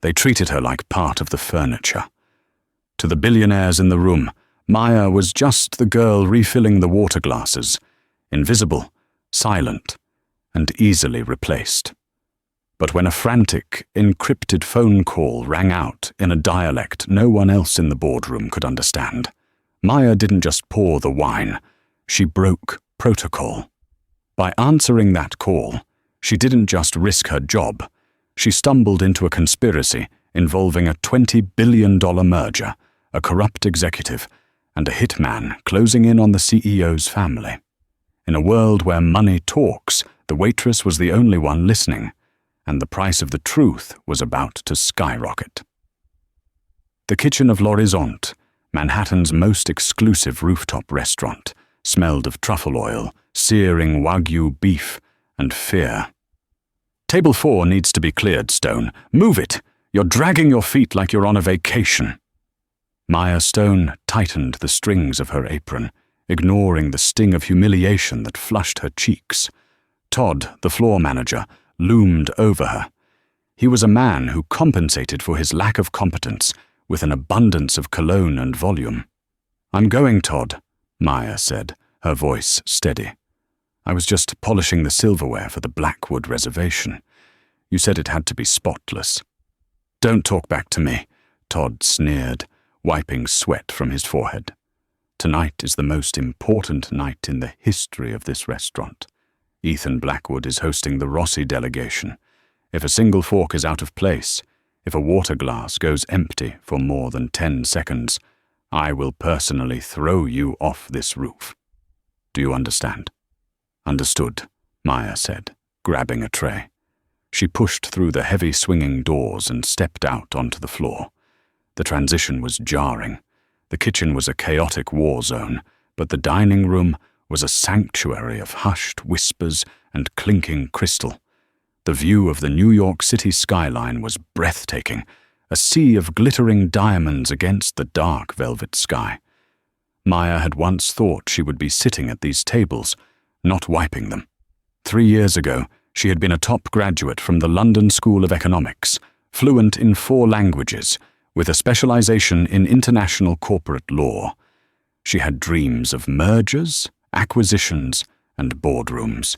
They treated her like part of the furniture. To the billionaires in the room, Maya was just the girl refilling the water glasses, invisible, silent, and easily replaced. But when a frantic, encrypted phone call rang out in a dialect no one else in the boardroom could understand, Maya didn't just pour the wine, she broke protocol. By answering that call, she didn't just risk her job, she stumbled into a conspiracy involving a $20 billion merger, a corrupt executive, and a hitman closing in on the CEO's family. In a world where money talks, the waitress was the only one listening, and the price of the truth was about to skyrocket. The kitchen of L'Horizonte, Manhattan's most exclusive rooftop restaurant, smelled of truffle oil, searing Wagyu beef, and fear. "Table 4 needs to be cleared, Stone. Move it! You're dragging your feet like you're on a vacation." Maya Stone tightened the strings of her apron, ignoring the sting of humiliation that flushed her cheeks. Todd, the floor manager, loomed over her. He was a man who compensated for his lack of competence with an abundance of cologne and volume. "I'm going, Todd," Maya said, her voice steady. "I was just polishing the silverware for the Blackwood reservation. You said it had to be spotless." "Don't talk back to me," Todd sneered, wiping sweat from his forehead. "Tonight is the most important night in the history of this restaurant. Ethan Blackwood is hosting the Rossi delegation. If a single fork is out of place, if a water glass goes empty for more than 10 seconds, I will personally throw you off this roof. Do you understand?" "Understood," Maya said, grabbing a tray. She pushed through the heavy swinging doors and stepped out onto the floor. The transition was jarring. The kitchen was a chaotic war zone, but the dining room was a sanctuary of hushed whispers and clinking crystal. The view of the New York City skyline was breathtaking, a sea of glittering diamonds against the dark velvet sky. Maya had once thought she would be sitting at these tables, not wiping them. 3 years ago, she had been a top graduate from the London School of Economics, fluent in 4 languages, with a specialization in international corporate law. She had dreams of mergers, acquisitions, and boardrooms.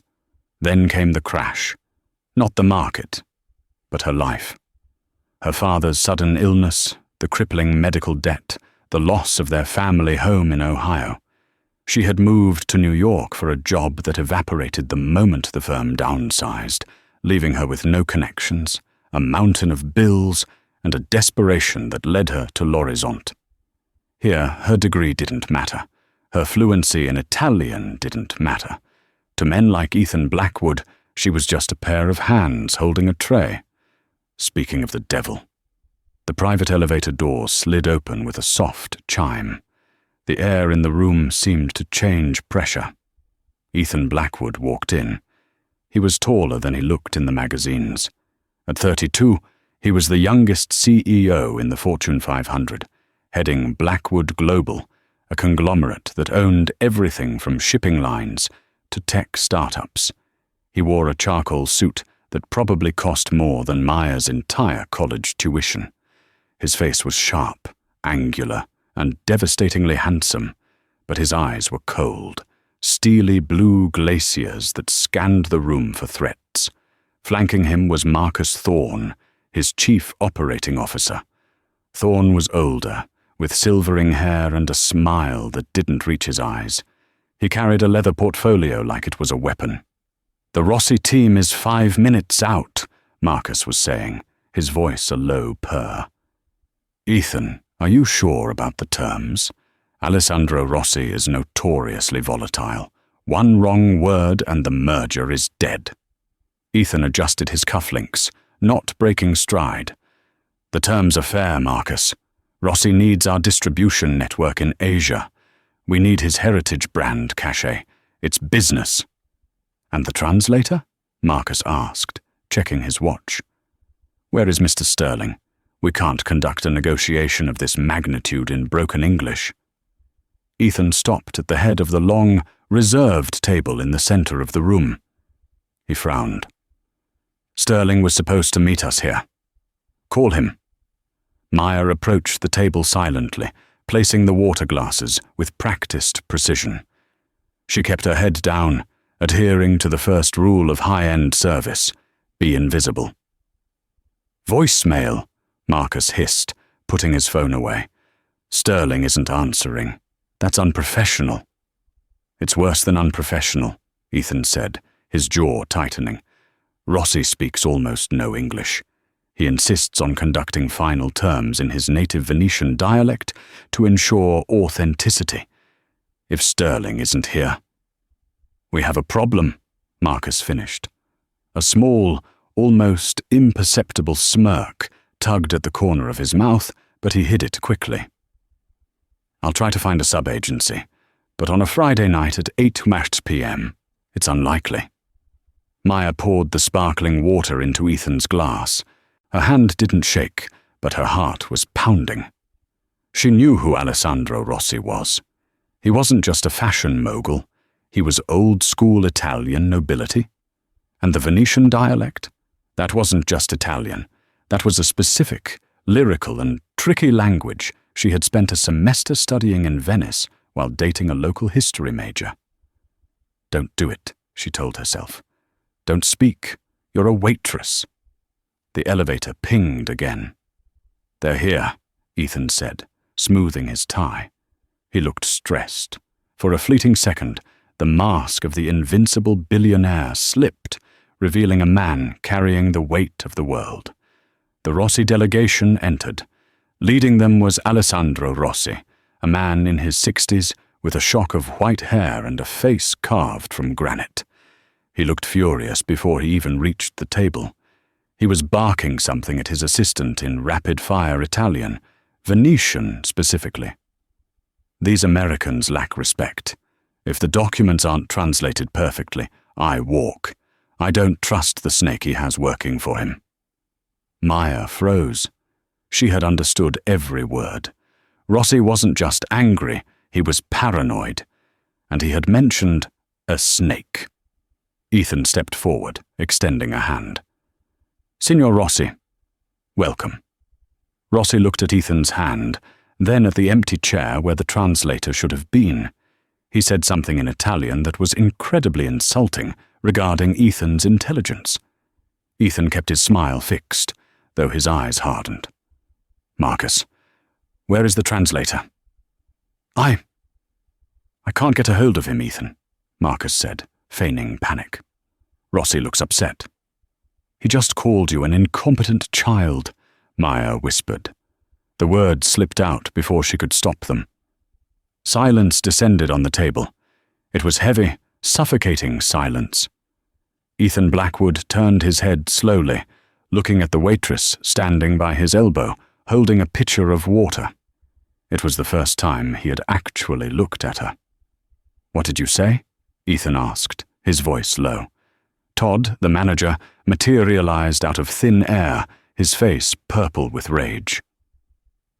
Then came the crash. Not the market, but her life. Her father's sudden illness, the crippling medical debt, the loss of their family home in Ohio. She had moved to New York for a job that evaporated the moment the firm downsized, leaving her with no connections, a mountain of bills, and a desperation that led her to L'Horizonte. Here, her degree didn't matter. Her fluency in Italian didn't matter. To men like Ethan Blackwood, she was just a pair of hands holding a tray. Speaking of the devil. The private elevator door slid open with a soft chime. The air in the room seemed to change pressure. Ethan Blackwood walked in. He was taller than he looked in the magazines. At 32, he was the youngest CEO in the Fortune 500, heading Blackwood Global, a conglomerate that owned everything from shipping lines to tech startups. He wore a charcoal suit that probably cost more than Maya's entire college tuition. His face was sharp, angular, and devastatingly handsome, but his eyes were cold, steely blue glaciers that scanned the room for threats. Flanking him was Marcus Thorne, his chief operating officer. Thorne was older, with silvering hair and a smile that didn't reach his eyes. He carried a leather portfolio like it was a weapon. "The Rossi team is 5 minutes out," Marcus was saying, his voice a low purr. "Ethan, are you sure about the terms? Alessandro Rossi is notoriously volatile. One wrong word and the merger is dead." Ethan adjusted his cufflinks, not breaking stride. "The terms are fair, Marcus. Rossi needs our distribution network in Asia. We need his heritage brand cachet. It's business." "And the translator?" Marcus asked, checking his watch. "Where is Mr. Sterling? We can't conduct a negotiation of this magnitude in broken English." Ethan stopped at the head of the long, reserved table in the center of the room. He frowned. "Sterling was supposed to meet us here." Call him." Maya approached the table silently, placing the water glasses with practiced precision. She kept her head down, adhering to the first rule of high-end service: be invisible. "Voicemail," Marcus hissed, putting his phone away. "Sterling isn't answering. That's unprofessional." "It's worse than unprofessional," Ethan said, his jaw tightening. "Rossi speaks almost no English. He insists on conducting final terms in his native Venetian dialect to ensure authenticity. If Sterling isn't here—" "We have a problem," Marcus finished. A small, almost imperceptible smirk tugged at the corner of his mouth, but he hid it quickly. "I'll try to find a sub-agency, but on a Friday night at 8 p.m., it's unlikely." Maya poured the sparkling water into Ethan's glass. Her hand didn't shake, but her heart was pounding. She knew who Alessandro Rossi was. He wasn't just a fashion mogul. He was old-school Italian nobility. And the Venetian dialect? That wasn't just Italian. That was a specific, lyrical and tricky language she had spent a semester studying in Venice while dating a local history major. "Don't do it," she told herself. "Don't speak. You're a waitress." The elevator pinged again. "They're here," Ethan said, smoothing his tie. He looked stressed. For a fleeting second, the mask of the invincible billionaire slipped, revealing a man carrying the weight of the world. The Rossi delegation entered. Leading them was Alessandro Rossi, a man in his 60s with a shock of white hair and a face carved from granite. He looked furious before he even reached the table. He was barking something at his assistant in rapid-fire Italian, Venetian specifically. "These Americans lack respect. If the documents aren't translated perfectly, I walk. I don't trust the snake he has working for him." Maya froze. She had understood every word. Rossi wasn't just angry, he was paranoid. And he had mentioned a snake. Ethan stepped forward, extending a hand. "Signor Rossi, welcome." Rossi looked at Ethan's hand, then at the empty chair where the translator should have been. He said something in Italian that was incredibly insulting regarding Ethan's intelligence. Ethan kept his smile fixed, though his eyes hardened. "Marcus, where is the translator?" I can't get a hold of him, Ethan," Marcus said, feigning panic. Rossi looks upset. "He just called you an incompetent child," Maya whispered. The words slipped out before she could stop them. Silence descended on the table. It was heavy, suffocating silence. Ethan Blackwood turned his head slowly, looking at the waitress standing by his elbow, holding a pitcher of water. It was the first time he had actually looked at her. "What did you say?" Ethan asked, his voice low. Todd, the manager, materialized out of thin air, his face purple with rage.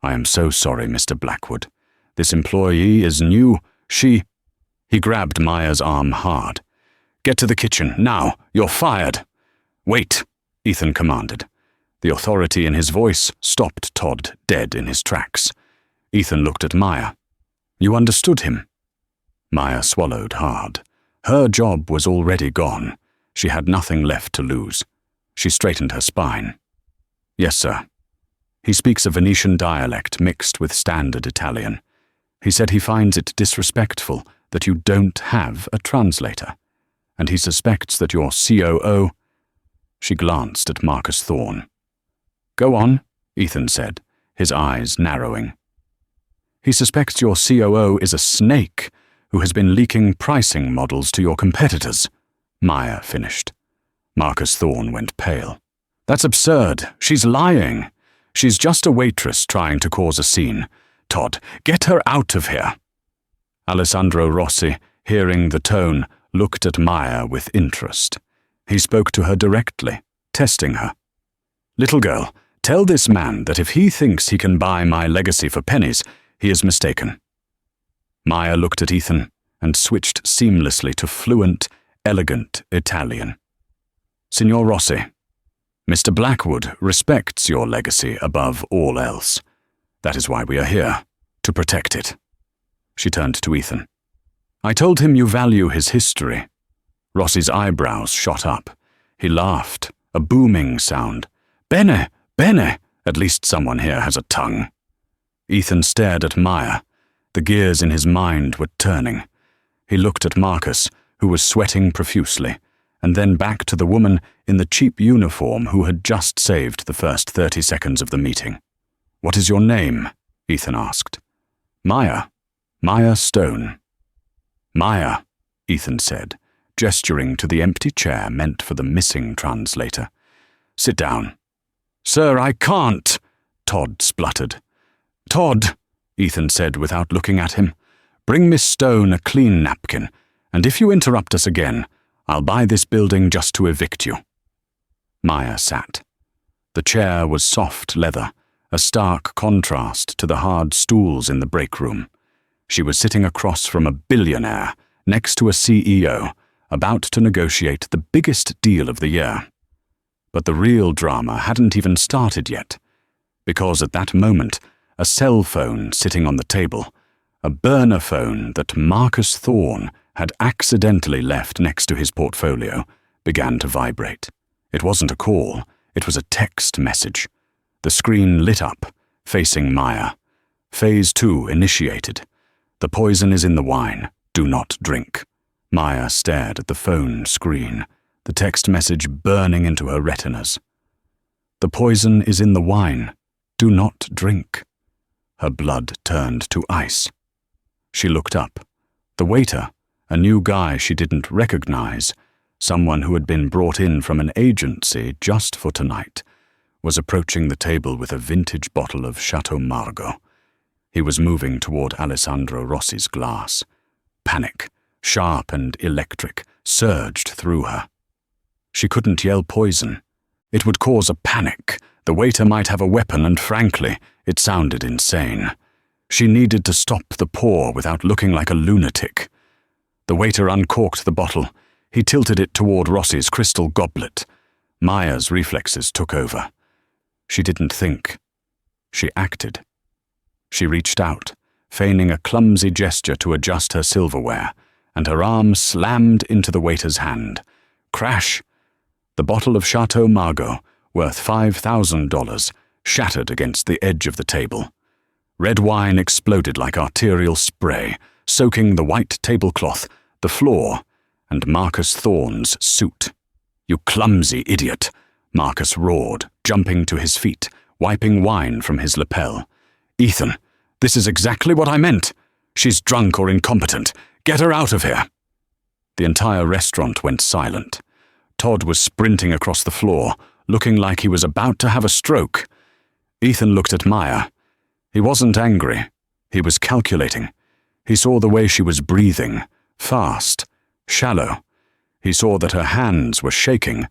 "I am so sorry, Mr. Blackwood. This employee is new. He grabbed Maya's arm hard. "Get to the kitchen, now. You're fired." "Wait," Ethan commanded. The authority in his voice stopped Todd dead in his tracks. Ethan looked at Maya. "You understood him?" Maya swallowed hard. Her job was already gone. She had nothing left to lose. She straightened her spine. "Yes, sir. He speaks a Venetian dialect mixed with standard Italian. He said he finds it disrespectful that you don't have a translator, and he suspects that your COO—" She glanced at Marcus Thorne. "Go on," Ethan said, his eyes narrowing. "He suspects your COO is a snake who has been leaking pricing models to your competitors," Maya finished. Marcus Thorne went pale. "That's absurd. She's lying. She's just a waitress trying to cause a scene. Todd, get her out of here." Alessandro Rossi, hearing the tone, looked at Maya with interest. He spoke to her directly, testing her. "Little girl, tell this man that if he thinks he can buy my legacy for pennies, he is mistaken." Maya looked at Ethan and switched seamlessly to fluent, elegant Italian. "Signor Rossi, Mr. Blackwood respects your legacy above all else. That is why we are here, to protect it. She turned to Ethan. I told him you value his history. Rossi's eyebrows shot up. He laughed, a booming sound. Bene, bene, at least someone here has a tongue. Ethan stared at Maya. The gears in his mind were turning. He looked at Marcus, who was sweating profusely, and then back to the woman in the cheap uniform who had just saved the first 30 seconds of the meeting. What is your name? Ethan asked. Maya. Maya Stone. Maya, Ethan said, gesturing to the empty chair meant for the missing translator. Sit down. Sir, I can't, Todd spluttered. Todd, Ethan said without looking at him, bring Miss Stone a clean napkin, and if you interrupt us again, I'll buy this building just to evict you. Maya sat. The chair was soft leather, a stark contrast to the hard stools in the break room. She was sitting across from a billionaire, next to a CEO, about to negotiate the biggest deal of the year. But the real drama hadn't even started yet, because at that moment, a cell phone sitting on the table, a burner phone that Marcus Thorne had accidentally left next to his portfolio, began to vibrate. It wasn't a call, it was a text message. The screen lit up, facing Maya. Phase 2 initiated. The poison is in the wine. Do not drink. Maya stared at the phone screen, the text message burning into her retinas. The poison is in the wine. Do not drink. Her blood turned to ice. She looked up. The waiter, a new guy she didn't recognize, someone who had been brought in from an agency just for tonight, was approaching the table with a vintage bottle of Chateau Margaux. He was moving toward Alessandro Rossi's glass. Panic, sharp and electric, surged through her. She couldn't yell poison. It would cause a panic. The waiter might have a weapon, and frankly, it sounded insane. She needed to stop the pour without looking like a lunatic. The waiter uncorked the bottle. He tilted it toward Rossi's crystal goblet. Maya's reflexes took over. She didn't think. She acted. She reached out, feigning a clumsy gesture to adjust her silverware, and her arm slammed into the waiter's hand. Crash! The bottle of Chateau Margaux, worth $5,000, shattered against the edge of the table. Red wine exploded like arterial spray, soaking the white tablecloth, the floor, and Marcus Thorne's suit. You clumsy idiot, Marcus roared, jumping to his feet, wiping wine from his lapel. Ethan, this is exactly what I meant. She's drunk or incompetent. Get her out of here. The entire restaurant went silent. Todd was sprinting across the floor, looking like he was about to have a stroke. Ethan looked at Maya. He wasn't angry. He was calculating. He saw the way she was breathing, fast, shallow. He saw that her hands were shaking,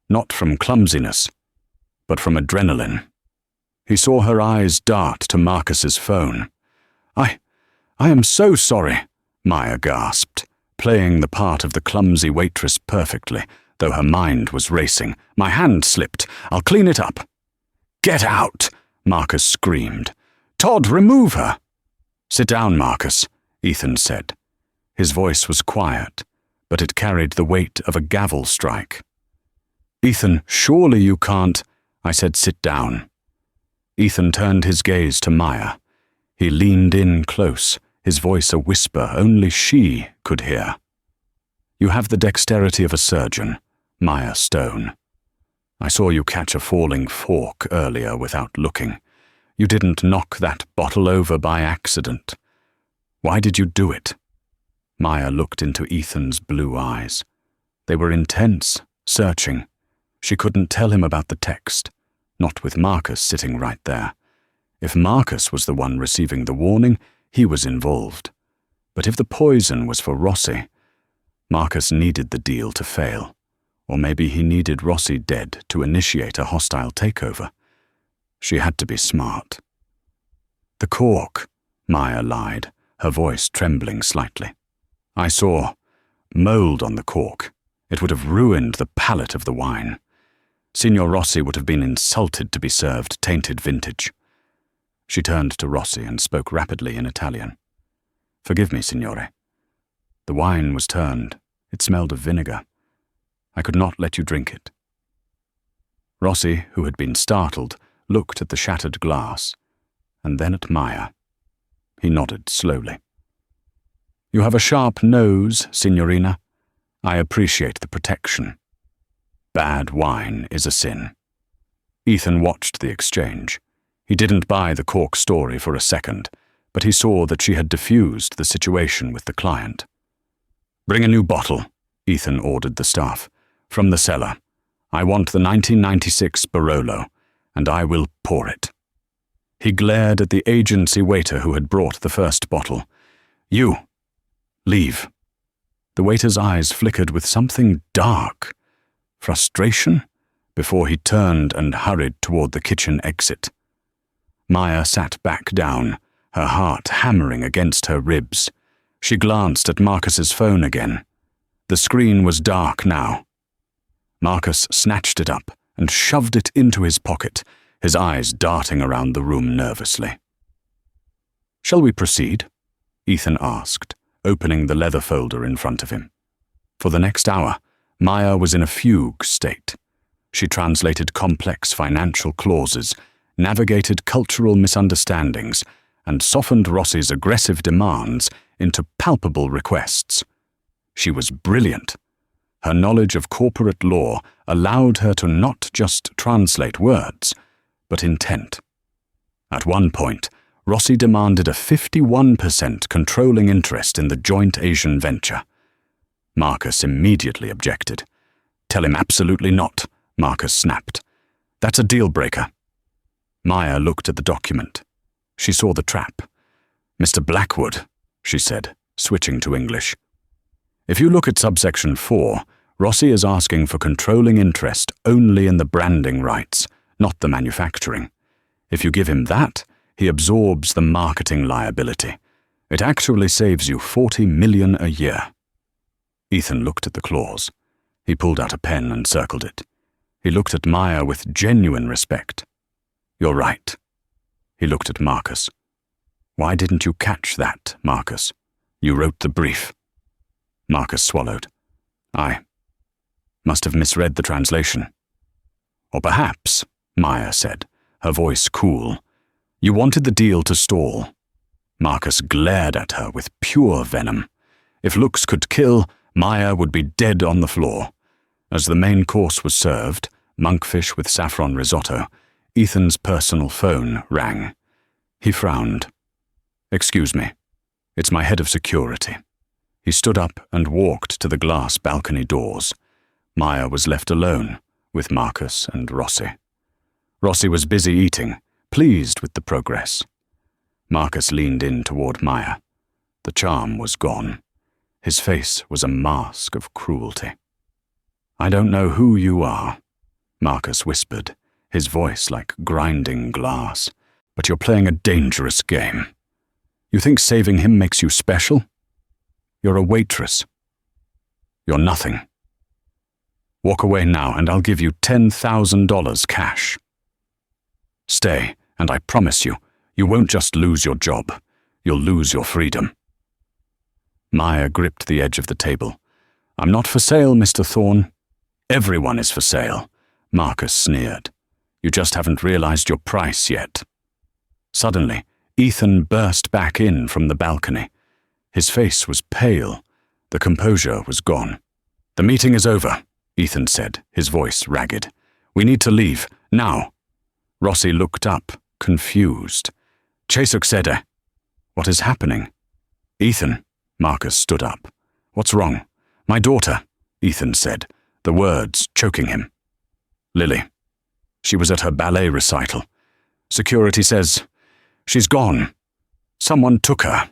not from clumsiness, but from adrenaline. He saw her eyes dart to Marcus's phone. I am so sorry, Maya gasped, playing the part of the clumsy waitress perfectly, though her mind was racing. My hand slipped. I'll clean it up. Get out, Marcus screamed. Todd, remove her. Sit down, Marcus, Ethan said. His voice was quiet, but it carried the weight of a gavel strike. Ethan, surely you can't. I said sit down. Ethan turned his gaze to Maya. He leaned in close, his voice a whisper only she could hear. You have the dexterity of a surgeon, Maya Stone. I saw you catch a falling fork earlier without looking. You didn't knock that bottle over by accident. Why did you do it? Maya looked into Ethan's blue eyes. They were intense, searching. She couldn't tell him about the text, not with Marcus sitting right there. If Marcus was the one receiving the warning, he was involved. But if the poison was for Rossi, Marcus needed the deal to fail. Or maybe he needed Rossi dead to initiate a hostile takeover. She had to be smart. The cork, Maya lied, her voice trembling slightly. I saw mold on the cork. It would have ruined the palate of the wine. Signor Rossi would have been insulted to be served tainted vintage. She turned to Rossi and spoke rapidly in Italian. "Forgive me, signore. The wine was turned. It smelled of vinegar. I could not let you drink it." Rossi, who had been startled, looked at the shattered glass, and then at Maya. He nodded slowly. "You have a sharp nose, signorina. I appreciate the protection. Bad wine is a sin." Ethan watched the exchange. He didn't buy the cork story for a second, but he saw that she had diffused the situation with the client. "Bring a new bottle," Ethan ordered the staff. "From the cellar. I want the 1996 Barolo, and I will pour it." He glared at the agency waiter who had brought the first bottle. "You, leave." The waiter's eyes flickered with something dark. Frustration? Before he turned and hurried toward the kitchen exit. Maya sat back down, her heart hammering against her ribs. She glanced at Marcus's phone again. The screen was dark now. Marcus snatched it up and shoved it into his pocket, his eyes darting around the room nervously. "Shall we proceed?" Ethan asked, opening the leather folder in front of him. For the next hour, Maya was in a fugue state. She translated complex financial clauses, navigated cultural misunderstandings, and softened Rossi's aggressive demands into palpable requests. She was brilliant. Her knowledge of corporate law allowed her to not just translate words, but intent. At one point, Rossi demanded a 51% controlling interest in the joint Asian venture. Marcus immediately objected. "Tell him absolutely not," Marcus snapped. "That's a deal-breaker." Maya looked at the document. She saw the trap. "Mr. Blackwood," she said, switching to English. "If you look at subsection 4, Rossi is asking for controlling interest only in the branding rights, not the manufacturing. If you give him that, he absorbs the marketing liability. It actually saves you $40 million a year." Ethan looked at the clause. He pulled out a pen and circled it. He looked at Maya with genuine respect. "You're right." He looked at Marcus. "Why didn't you catch that, Marcus? You wrote the brief." Marcus swallowed. "I must have misread the translation." "Or perhaps," Maya said, her voice cool, "you wanted the deal to stall." Marcus glared at her with pure venom. If looks could kill, Maya would be dead on the floor. As the main course was served, monkfish with saffron risotto, Ethan's personal phone rang. He frowned. "Excuse me. It's my head of security." He stood up and walked to the glass balcony doors. Maya was left alone with Marcus and Rossi. Rossi was busy eating, pleased with the progress. Marcus leaned in toward Maya. The charm was gone. His face was a mask of cruelty. "I don't know who you are," Marcus whispered, his voice like grinding glass, "but you're playing a dangerous game. You think saving him makes you special? You're a waitress. You're nothing. Walk away now and I'll give you $10,000 cash. Stay, and I promise you, you won't just lose your job, you'll lose your freedom." Maya gripped the edge of the table. "I'm not for sale, Mr. Thorne." "Everyone is for sale," Marcus sneered. "You just haven't realized your price yet." Suddenly, Ethan burst back in from the balcony. His face was pale. The composure was gone. "The meeting is over," Ethan said, his voice ragged. "We need to leave, now." Rossi looked up, confused. "Che succede?" "What is happening?" "Ethan," Marcus stood up. "What's wrong?" "My daughter," Ethan said, the words choking him. "Lily. She was at her ballet recital. Security says she's gone. Someone took her."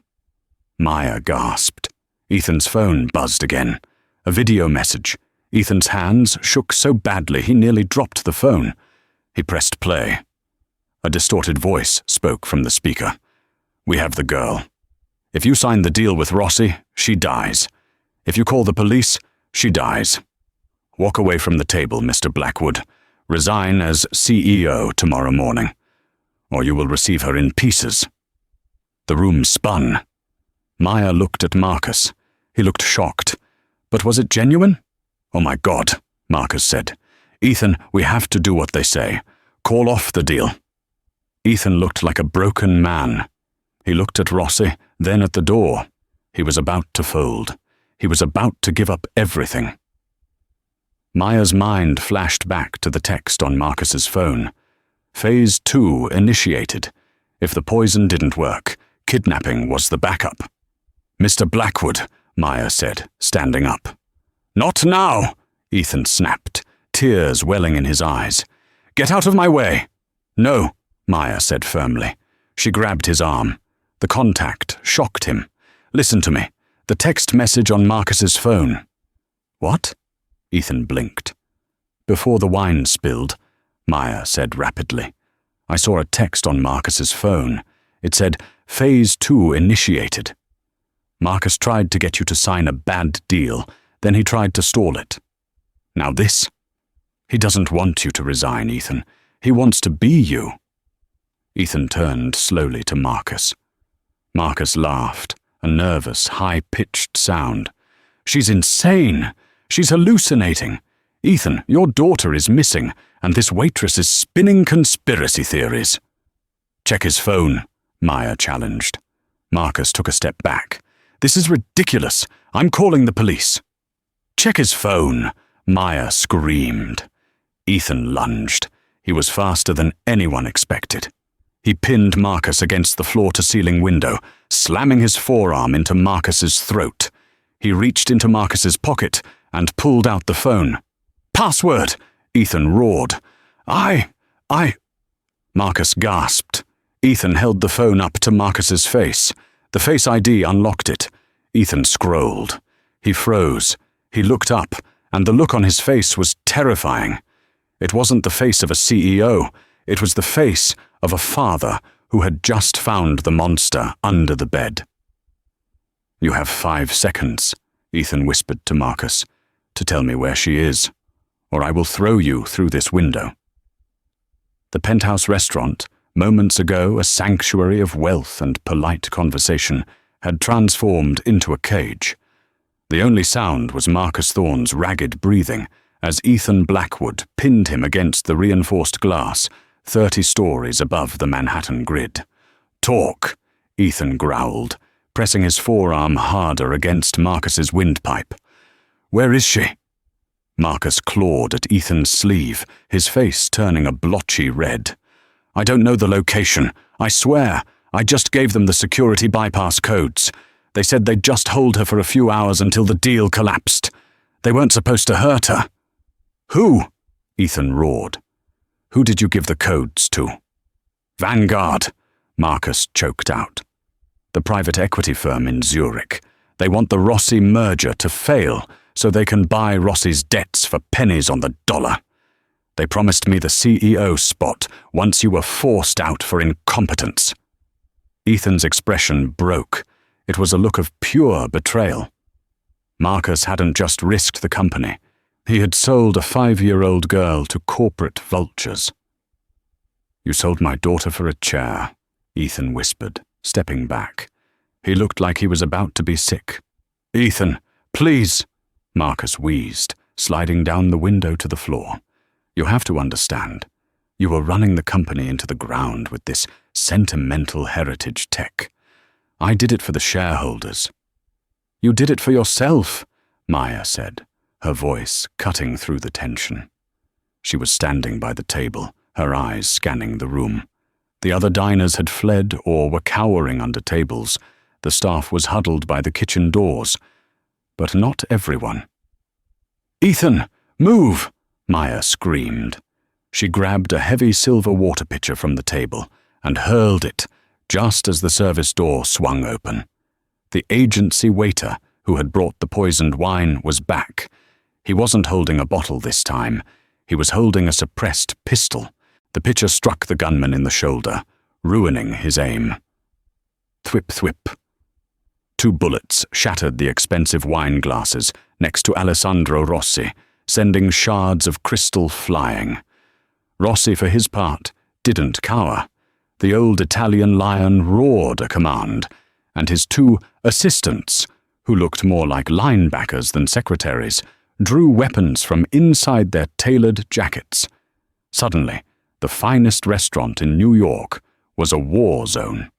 Maya gasped. Ethan's phone buzzed again. A video message. Ethan's hands shook so badly he nearly dropped the phone. He pressed play. A distorted voice spoke from the speaker. "We have the girl. If you sign the deal with Rossi, she dies. If you call the police, she dies. Walk away from the table, Mr. Blackwood. Resign as CEO tomorrow morning, or you will receive her in pieces." The room spun. Maya looked at Marcus. He looked shocked. But was it genuine? "Oh my God," Marcus said. "Ethan, we have to do what they say. Call off the deal." Ethan looked like a broken man. He looked at Rossi, then at the door. He was about to fold. He was about to give up everything. Maya's mind flashed back to the text on Marcus's phone. Phase 2 initiated. If the poison didn't work, kidnapping was the backup. "Mr. Blackwood," Maya said, standing up. "Not now," Ethan snapped, tears welling in his eyes. "Get out of my way." "No," Maya said firmly. She grabbed his arm. The contact shocked him. "Listen to me. The text message on Marcus's phone." "What?" Ethan blinked. "Before the wine spilled," Maya said rapidly, "I saw a text on Marcus's phone. It said, 'Phase 2 initiated.' Marcus tried to get you to sign a bad deal, then he tried to stall it. Now this? He doesn't want you to resign, Ethan. He wants to be you." Ethan turned slowly to Marcus. Marcus laughed, a nervous, high-pitched sound. "She's insane. She's hallucinating. Ethan, your daughter is missing, and this waitress is spinning conspiracy theories." "Check his phone," Maya challenged. Marcus took a step back. "This is ridiculous. I'm calling the police." "Check his phone," Maya screamed. Ethan lunged. He was faster than anyone expected. He pinned Marcus against the floor-to-ceiling window, slamming his forearm into Marcus's throat. He reached into Marcus's pocket and pulled out the phone. "Password!" Ethan roared. I... Marcus gasped. Ethan held the phone up to Marcus's face. The Face ID unlocked it. Ethan scrolled. He froze. He looked up, and the look on his face was terrifying. It wasn't the face of a CEO. It was the face of a father who had just found the monster under the bed. "You have 5 seconds," Ethan whispered to Marcus, "to tell me where she is, or I will throw you through this window." The penthouse restaurant, moments ago a sanctuary of wealth and polite conversation, had transformed into a cage. The only sound was Marcus Thorne's ragged breathing as Ethan Blackwood pinned him against the reinforced glass 30 stories above the Manhattan grid. "Talk," Ethan growled, pressing his forearm harder against Marcus's windpipe. "Where is she?" Marcus clawed at Ethan's sleeve, his face turning a blotchy red. "I don't know the location. I swear. I just gave them the security bypass codes. They said they'd just hold her for a few hours until the deal collapsed. They weren't supposed to hurt her." "Who?" Ethan roared. "Who did you give the codes to?" "Vanguard," Marcus choked out. "The private equity firm in Zurich. They want the Rossi merger to fail so they can buy Rossi's debts for pennies on the dollar. They promised me the CEO spot once you were forced out for incompetence." Ethan's expression broke. It was a look of pure betrayal. Marcus hadn't just risked the company. He had sold a 5-year-old girl to corporate vultures. "You sold my daughter for a chair," Ethan whispered, stepping back. He looked like he was about to be sick. "Ethan, please," Marcus wheezed, sliding down the window to the floor. "You have to understand. You were running the company into the ground with this sentimental heritage tech. I did it for the shareholders." "You did it for yourself," Maya said, her voice cutting through the tension. She was standing by the table, her eyes scanning the room. The other diners had fled or were cowering under tables. The staff was huddled by the kitchen doors. But not everyone. "Ethan, move!" Maya screamed. She grabbed a heavy silver water pitcher from the table and hurled it just as the service door swung open. The agency waiter who had brought the poisoned wine was back. He wasn't holding a bottle this time. He was holding a suppressed pistol. The pitcher struck the gunman in the shoulder, ruining his aim. Thwip thwip. 2 bullets shattered the expensive wine glasses next to Alessandro Rossi, sending shards of crystal flying. Rossi, for his part, didn't cower. The old Italian lion roared a command, and his two assistants, who looked more like linebackers than secretaries, drew weapons from inside their tailored jackets. Suddenly, the finest restaurant in New York was a war zone.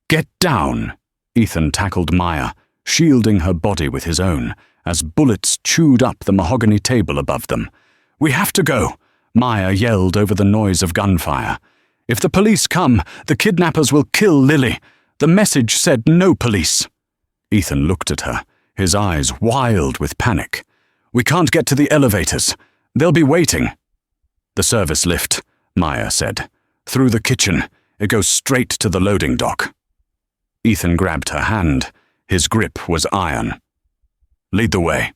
"Get down!" Ethan tackled Maya, shielding her body with his own, as bullets chewed up the mahogany table above them. "We have to go," Maya yelled over the noise of gunfire. "If the police come, the kidnappers will kill Lily. The message said no police." Ethan looked at her, his eyes wild with panic. "We can't get to the elevators. They'll be waiting." "The service lift," Maya said. "Through the kitchen. It goes straight to the loading dock." Ethan grabbed her hand. His grip was iron. "Lead the way."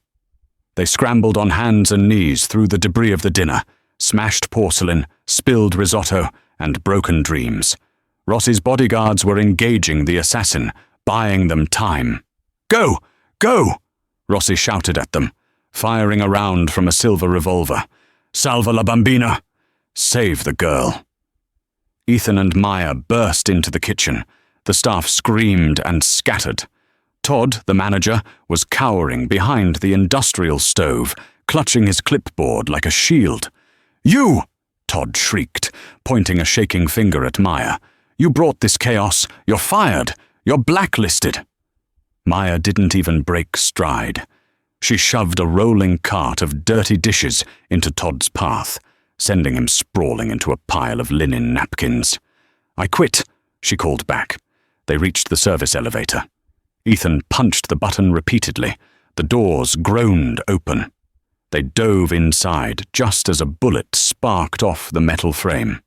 They scrambled on hands and knees through the debris of the dinner, smashed porcelain, spilled risotto, and broken dreams. Rossi's bodyguards were engaging the assassin, buying them time. "Go! Go!" Rossi shouted at them, firing a round from a silver revolver. "Salva la bambina! Save the girl!" Ethan and Maya burst into the kitchen. The staff screamed and scattered. Todd, the manager, was cowering behind the industrial stove, clutching his clipboard like a shield. "You!" Todd shrieked, pointing a shaking finger at Maya. "You brought this chaos. You're fired. You're blacklisted." Maya didn't even break stride. She shoved a rolling cart of dirty dishes into Todd's path, sending him sprawling into a pile of linen napkins. "I quit," she called back. They reached the service elevator. Ethan punched the button repeatedly. The doors groaned open. They dove inside just as a bullet sparked off the metal frame.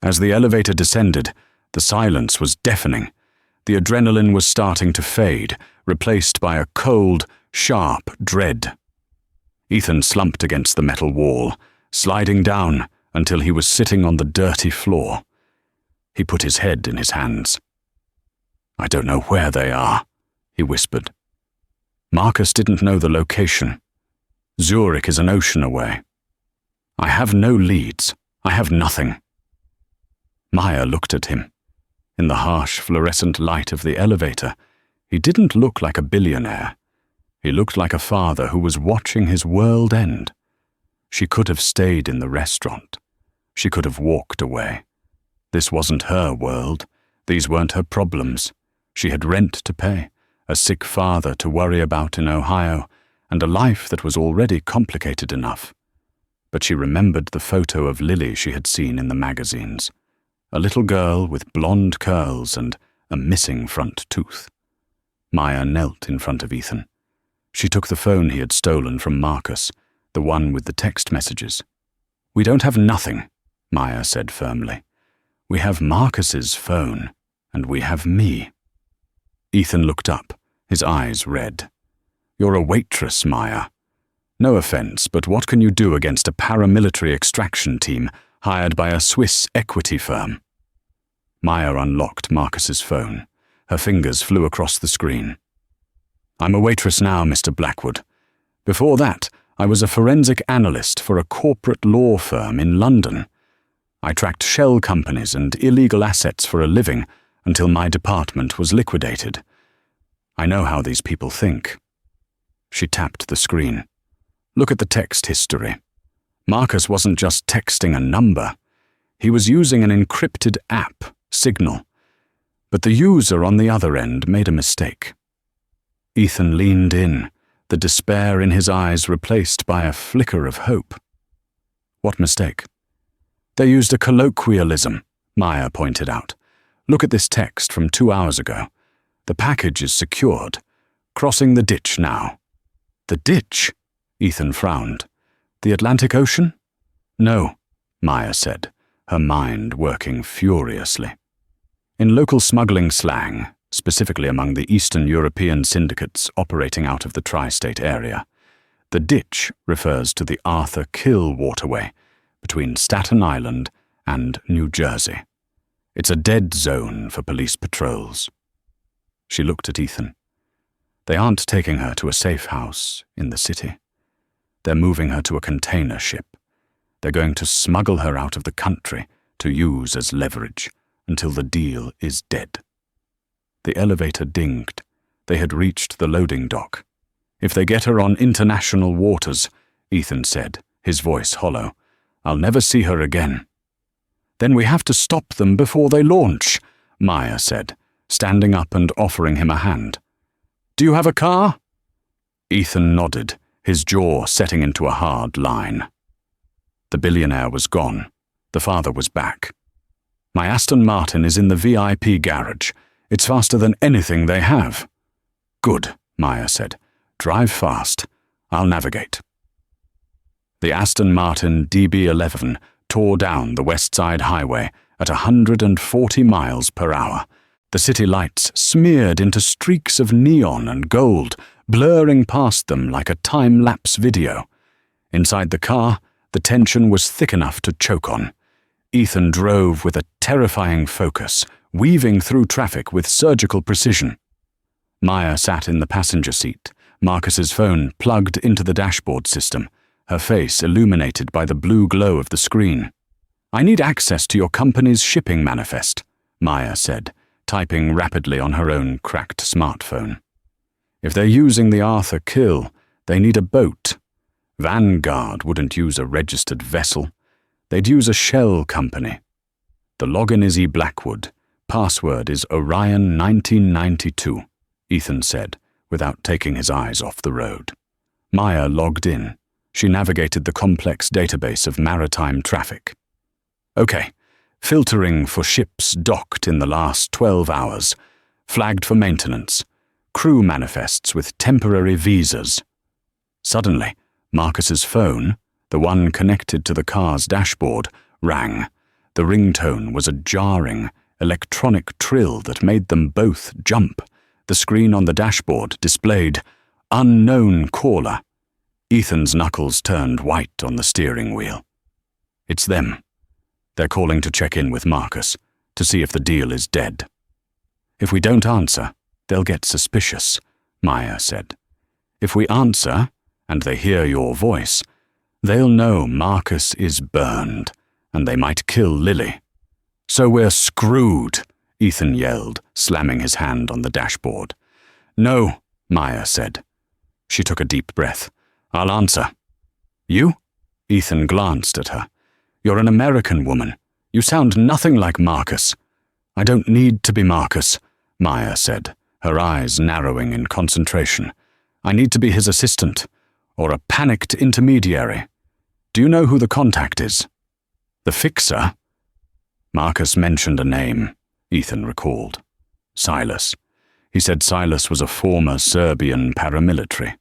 As the elevator descended, the silence was deafening. The adrenaline was starting to fade, replaced by a cold, sharp dread. Ethan slumped against the metal wall, sliding down until he was sitting on the dirty floor. He put his head in his hands. "I don't know where they are," he whispered. Marcus didn't know the location. Zurich is an ocean away. "I have no leads. I have nothing." Maya looked at him. In the harsh fluorescent light of the elevator, he didn't look like a billionaire. He looked like a father who was watching his world end. She could have stayed in the restaurant. She could have walked away. This wasn't her world. These weren't her problems. She had rent to pay, a sick father to worry about in Ohio, and a life that was already complicated enough. But she remembered the photo of Lily she had seen in the magazines. A little girl with blonde curls and a missing front tooth. Maya knelt in front of Ethan. She took the phone he had stolen from Marcus, the one with the text messages. "We don't have nothing," Maya said firmly. "We have Marcus's phone, and we have me." Ethan looked up, his eyes red. "You're a waitress, Maya. No offense, but what can you do against a paramilitary extraction team hired by a Swiss equity firm?" Maya unlocked Marcus's phone. Her fingers flew across the screen. "I'm a waitress now, Mr. Blackwood. Before that, I was a forensic analyst for a corporate law firm in London. I tracked shell companies and illegal assets for a living until my department was liquidated. I know how these people think." She tapped the screen. "Look at the text history. Marcus wasn't just texting a number. He was using an encrypted app, Signal. But the user on the other end made a mistake." Ethan leaned in, the despair in his eyes replaced by a flicker of hope. "What mistake?" "They used a colloquialism," Maya pointed out. "Look at this text from 2 hours ago. The package is secured. Crossing the ditch now." "The ditch?" Ethan frowned. "The Atlantic Ocean?" "No," Maya said, her mind working furiously. In local smuggling slang, specifically among the Eastern European syndicates operating out of the tri-state area, the ditch refers to the Arthur Kill waterway between Staten Island and New Jersey. It's a dead zone for police patrols. She looked at Ethan. They aren't taking her to a safe house in the city. They're moving her to a container ship. They're going to smuggle her out of the country to use as leverage until the deal is dead. The elevator dinged. They had reached the loading dock. If they get her on international waters, Ethan said, his voice hollow, I'll never see her again. Then we have to stop them before they launch, Maya said, standing up and offering him a hand. Do you have a car? Ethan nodded, his jaw setting into a hard line. The billionaire was gone. The father was back. My Aston Martin is in the VIP garage. It's faster than anything they have. Good, Maya said. Drive fast. I'll navigate. The Aston Martin DB11 tore down the West Side Highway at 140 miles per hour. The city lights smeared into streaks of neon and gold, blurring past them like a time-lapse video. Inside the car, the tension was thick enough to choke on. Ethan drove with a terrifying focus, weaving through traffic with surgical precision. Maya sat in the passenger seat, Marcus's phone plugged into the dashboard system, her face illuminated by the blue glow of the screen. I need access to your company's shipping manifest, Maya said, typing rapidly on her own cracked smartphone. If they're using the Arthur Kill, they need a boat. Vanguard wouldn't use a registered vessel. They'd use a shell company. The login is E. Blackwood. Password is Orion 1992, Ethan said, without taking his eyes off the road. Maya logged in. She navigated the complex database of maritime traffic. Okay, filtering for ships docked in the last 12 hours, flagged for maintenance, crew manifests with temporary visas. Suddenly, Marcus's phone, the one connected to the car's dashboard, rang. The ringtone was a jarring, electronic trill that made them both jump. The screen on the dashboard displayed, Unknown caller. Ethan's knuckles turned white on the steering wheel. It's them. They're calling to check in with Marcus, to see if the deal is dead. If we don't answer, they'll get suspicious, Maya said. If we answer, and they hear your voice, they'll know Marcus is burned, and they might kill Lily. So we're screwed, Ethan yelled, slamming his hand on the dashboard. No, Maya said. She took a deep breath. I'll answer. You? Ethan glanced at her. You're an American woman. You sound nothing like Marcus. I don't need to be Marcus, Maya said, her eyes narrowing in concentration. I need to be his assistant, or a panicked intermediary. Do you know who the contact is? The fixer? Marcus mentioned a name, Ethan recalled. Silas. He said Silas was a former Serbian paramilitary.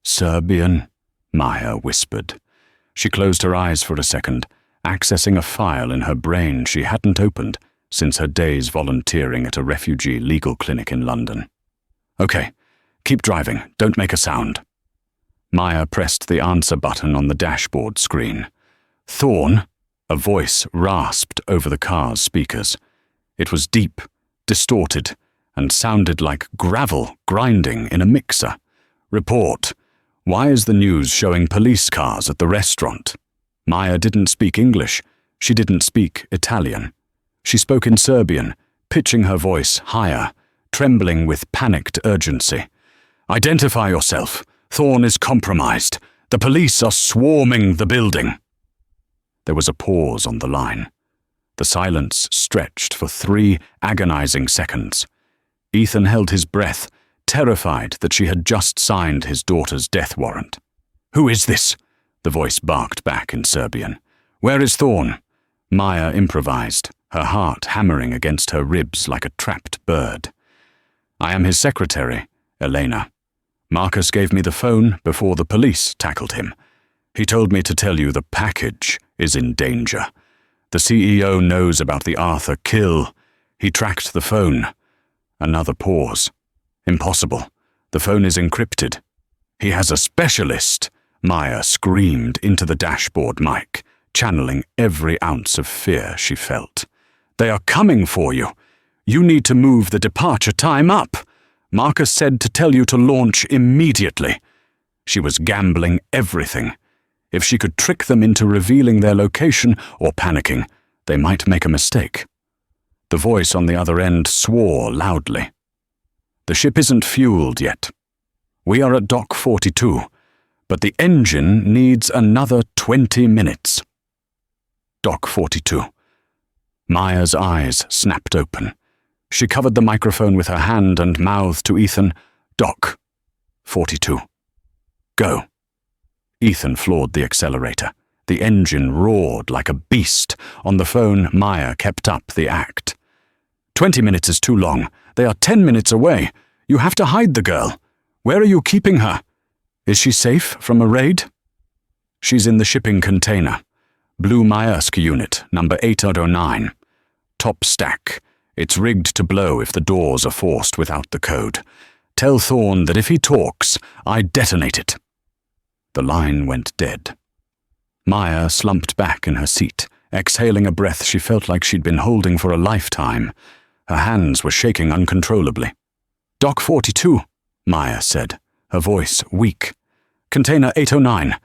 Serbian? Maya whispered. She closed her eyes for a second, accessing a file in her brain she hadn't opened since her days volunteering at a refugee legal clinic in London. Okay, keep driving, don't make a sound. Maya pressed the answer button on the dashboard screen. Thorne? A voice rasped over the car's speakers. It was deep, distorted, and sounded like gravel grinding in a mixer. Report. Why is the news showing police cars at the restaurant? Maya didn't speak English. She didn't speak Italian. She spoke in Serbian, pitching her voice higher, trembling with panicked urgency. Identify yourself. Thorne is compromised. The police are swarming the building. There was a pause on the line. The silence stretched for 3 agonizing seconds. Ethan held his breath, terrified that she had just signed his daughter's death warrant. Who is this? The voice barked back in Serbian. Where is Thorne? Maya improvised, her heart hammering against her ribs like a trapped bird. I am his secretary, Elena. Marcus gave me the phone before the police tackled him. He told me to tell you the package is in danger. The CEO knows about the Arthur Kill. He tracked the phone. Another pause. Impossible. The phone is encrypted. He has a specialist, Maya screamed into the dashboard mic, channeling every ounce of fear she felt. They are coming for you. You need to move the departure time up. Marcus said to tell you to launch immediately. She was gambling everything. If she could trick them into revealing their location or panicking, they might make a mistake. The voice on the other end swore loudly. The ship isn't fueled yet. We are at Dock 42, but the engine needs another 20 minutes. Dock 42. Maya's eyes snapped open. She covered the microphone with her hand and mouthed to Ethan, "Dock 42. Go." Ethan floored the accelerator. The engine roared like a beast. On the phone, Maya kept up the act. 20 minutes is too long. They are 10 minutes away. You have to hide the girl. Where are you keeping her? Is she safe from a raid? She's in the shipping container. Blue Maersk unit, number 809. Top stack. It's rigged to blow if the doors are forced without the code. Tell Thorne that if he talks, I detonate it. The line went dead. Maya slumped back in her seat, exhaling a breath she felt like she'd been holding for a lifetime. Her hands were shaking uncontrollably. "Dock 42, Maya said, her voice weak. "Container 809.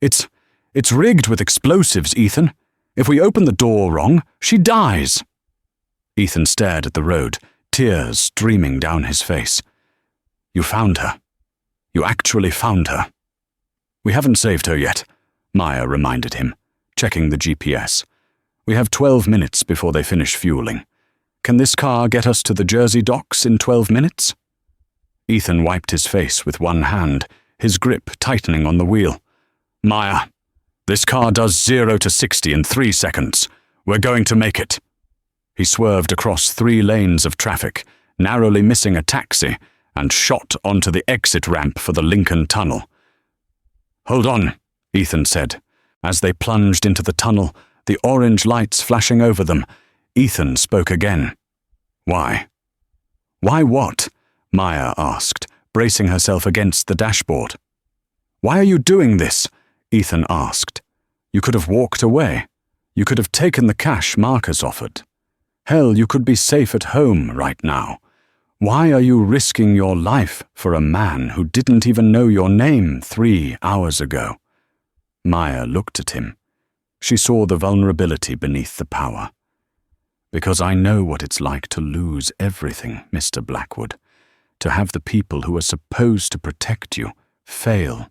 It's rigged with explosives, Ethan. If we open the door wrong, she dies." Ethan stared at the road, tears streaming down his face. "You found her. You actually found her." "We haven't saved her yet," Maya reminded him, checking the GPS. "We have 12 minutes before they finish fueling. Can this car get us to the Jersey docks in 12 minutes? Ethan wiped his face with one hand, his grip tightening on the wheel. "Maya, this car does 0 to 60 in 3 seconds. We're going to make it." He swerved across 3 lanes of traffic, narrowly missing a taxi, and shot onto the exit ramp for the Lincoln Tunnel. "Hold on," Ethan said. As they plunged into the tunnel, the orange lights flashing over them, Ethan spoke again. "Why?" "Why what?" Maya asked, bracing herself against the dashboard. "Why are you doing this?" Ethan asked. "You could have walked away. You could have taken the cash Marcus offered. Hell, you could be safe at home right now. Why are you risking your life for a man who didn't even know your name 3 hours ago?" Maya looked at him. She saw the vulnerability beneath the power. "Because I know what it's like to lose everything, Mr. Blackwood. To have the people who are supposed to protect you fail.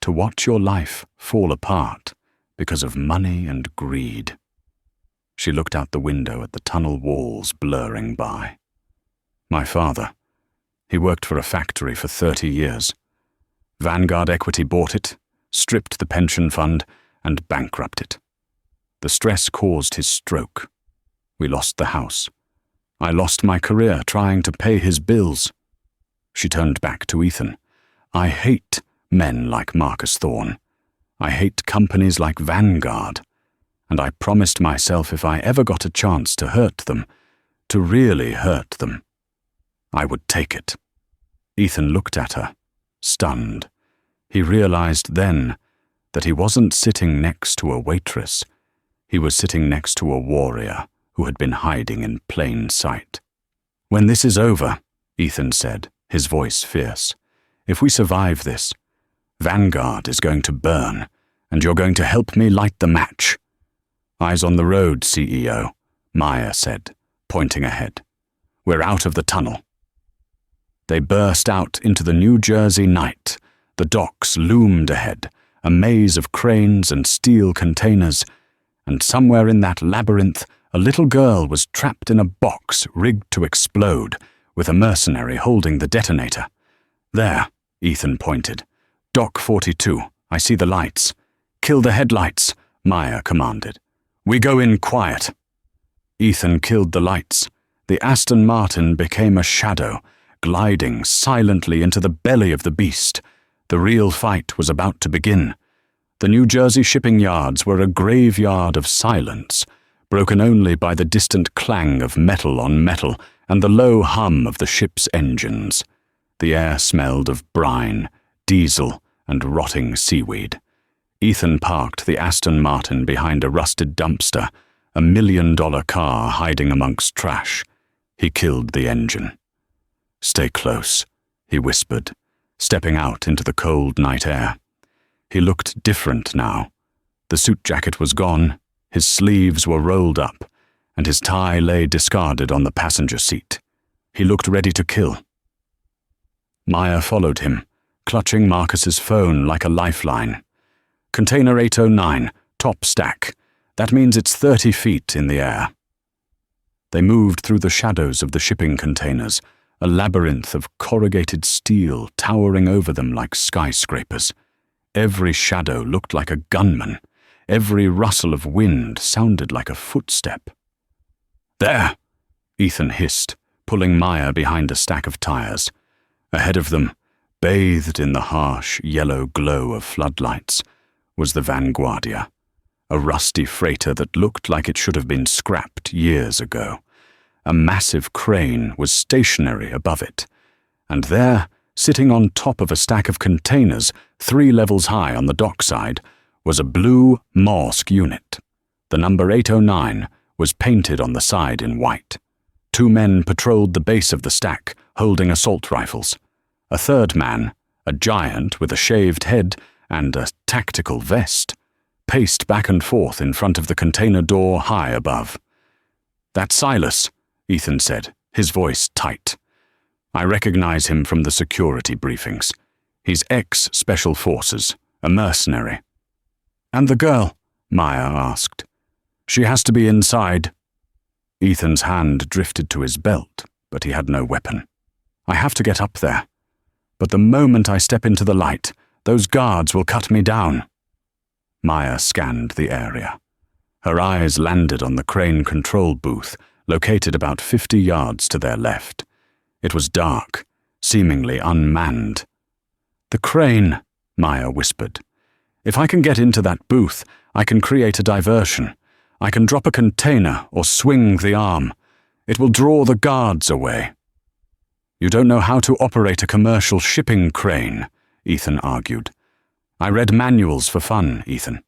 To watch your life fall apart because of money and greed." She looked out the window at the tunnel walls blurring by. "My father. He worked for a factory for 30 years. Vanguard Equity bought it, stripped the pension fund, and bankrupted it. The stress caused his stroke. We lost the house. I lost my career trying to pay his bills." She turned back to Ethan. "I hate men like Marcus Thorne. I hate companies like Vanguard. And I promised myself if I ever got a chance to hurt them, to really hurt them, I would take it." Ethan looked at her, stunned. He realized then that he wasn't sitting next to a waitress. He was sitting next to a warrior who had been hiding in plain sight. "When this is over," Ethan said, his voice fierce, "if we survive this, Vanguard is going to burn, and you're going to help me light the match." "Eyes on the road, CEO," Maya said, pointing ahead. "We're out of the tunnel." They burst out into the New Jersey night. The docks loomed ahead, a maze of cranes and steel containers, and somewhere in that labyrinth, a little girl was trapped in a box rigged to explode, with a mercenary holding the detonator. "There," Ethan pointed. "Dock 42. I see the lights." "Kill the headlights," Maya commanded. "We go in quiet." Ethan killed the lights. The Aston Martin became a shadow, gliding silently into the belly of the beast. The real fight was about to begin. The New Jersey shipping yards were a graveyard of silence, broken only by the distant clang of metal on metal and the low hum of the ship's engines. The air smelled of brine, diesel, and rotting seaweed. Ethan parked the Aston Martin behind a rusted dumpster, a $1 million car hiding amongst trash. He killed the engine. "Stay close," he whispered, stepping out into the cold night air. He looked different now. The suit jacket was gone, his sleeves were rolled up, and his tie lay discarded on the passenger seat. He looked ready to kill. Maya followed him, clutching Marcus's phone like a lifeline. Container 809, top stack. That means it's 30 feet in the air. They moved through the shadows of the shipping containers, a labyrinth of corrugated steel towering over them like skyscrapers. Every shadow looked like a gunman. Every rustle of wind sounded like a footstep. "There!" Ethan hissed, pulling Maya behind a stack of tires. Ahead of them, bathed in the harsh yellow glow of floodlights, was the Vanguardia, a rusty freighter that looked like it should have been scrapped years ago. A massive crane was stationary above it, and there, sitting on top of a stack of containers 3 levels high on the dockside, was a blue Morsk unit. The number 809 was painted on the side in white. 2 men patrolled the base of the stack, holding assault rifles. A third man, a giant with a shaved head and a tactical vest, paced back and forth in front of the container door high above. "That's Silas," Ethan said, his voice tight. "I recognize him from the security briefings. He's ex-Special Forces, a mercenary." "And the girl?" Maya asked. "She has to be inside." Ethan's hand drifted to his belt, but he had no weapon. "I have to get up there. But the moment I step into the light, those guards will cut me down." Maya scanned the area. Her eyes landed on the crane control booth, located about 50 yards to their left. It was dark, seemingly unmanned. "The crane," Maya whispered. "If I can get into that booth, I can create a diversion. I can drop a container or swing the arm. It will draw the guards away." "You don't know how to operate a commercial shipping crane," Ethan argued. "I read manuals for fun, Ethan.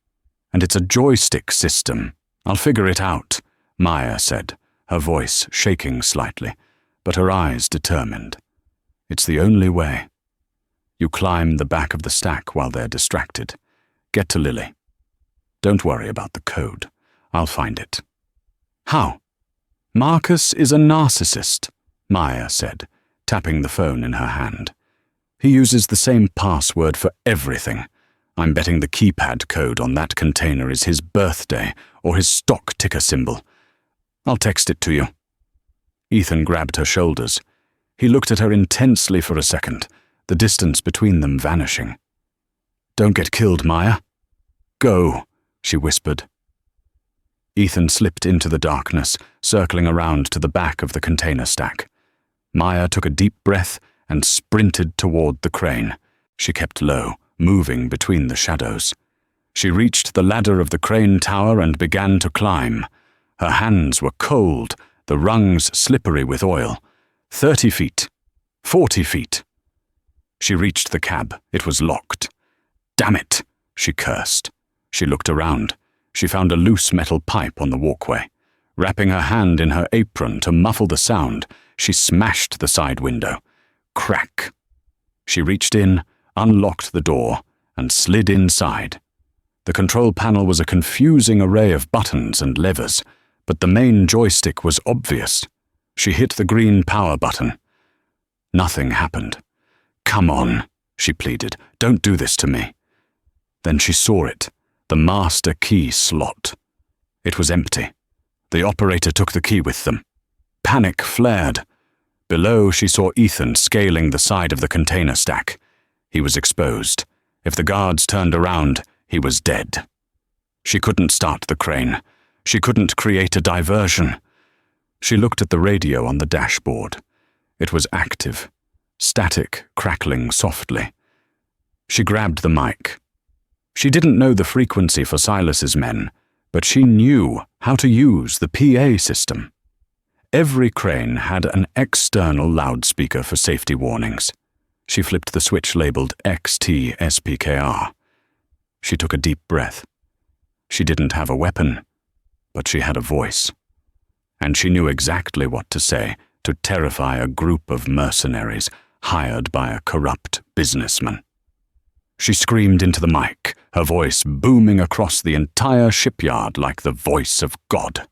And it's a joystick system. I'll figure it out," Maya said, her voice shaking slightly, but her eyes determined. "It's the only way. You climb the back of the stack while they're distracted. Get to Lily. Don't worry about the code. I'll find it." "How?" "Marcus is a narcissist," Maya said, tapping the phone in her hand. "He uses the same password for everything. I'm betting the keypad code on that container is his birthday or his stock ticker symbol. I'll text it to you." Ethan grabbed her shoulders. He looked at her intensely for a second, the distance between them vanishing. "Don't get killed, Maya." "Go," she whispered. Ethan slipped into the darkness, circling around to the back of the container stack. Maya took a deep breath and sprinted toward the crane. She kept low, moving between the shadows. She reached the ladder of the crane tower and began to climb. Her hands were cold, the rungs slippery with oil. 30 feet. 40 feet. She reached the cab. It was locked. "Damn it," she cursed. She looked around. She found a loose metal pipe on the walkway. Wrapping her hand in her apron to muffle the sound, she smashed the side window. Crack. She reached in, unlocked the door, and slid inside. The control panel was a confusing array of buttons and levers, but the main joystick was obvious. She hit the green power button. Nothing happened. "Come on," she pleaded. "Don't do this to me." Then she saw it, the master key slot. It was empty. The operator took the key with them. Panic flared. Below, she saw Ethan scaling the side of the container stack. He was exposed. If the guards turned around, he was dead. She couldn't start the crane. She couldn't create a diversion. She looked at the radio on the dashboard. It was active, static crackling softly. She grabbed the mic. She didn't know the frequency for Silas's men, but she knew how to use the PA system. Every crane had an external loudspeaker for safety warnings. She flipped the switch labeled XT-SPKR. She took a deep breath. She didn't have a weapon, but she had a voice. And she knew exactly what to say to terrify a group of mercenaries hired by a corrupt businessman. She screamed into the mic, her voice booming across the entire shipyard like the voice of God.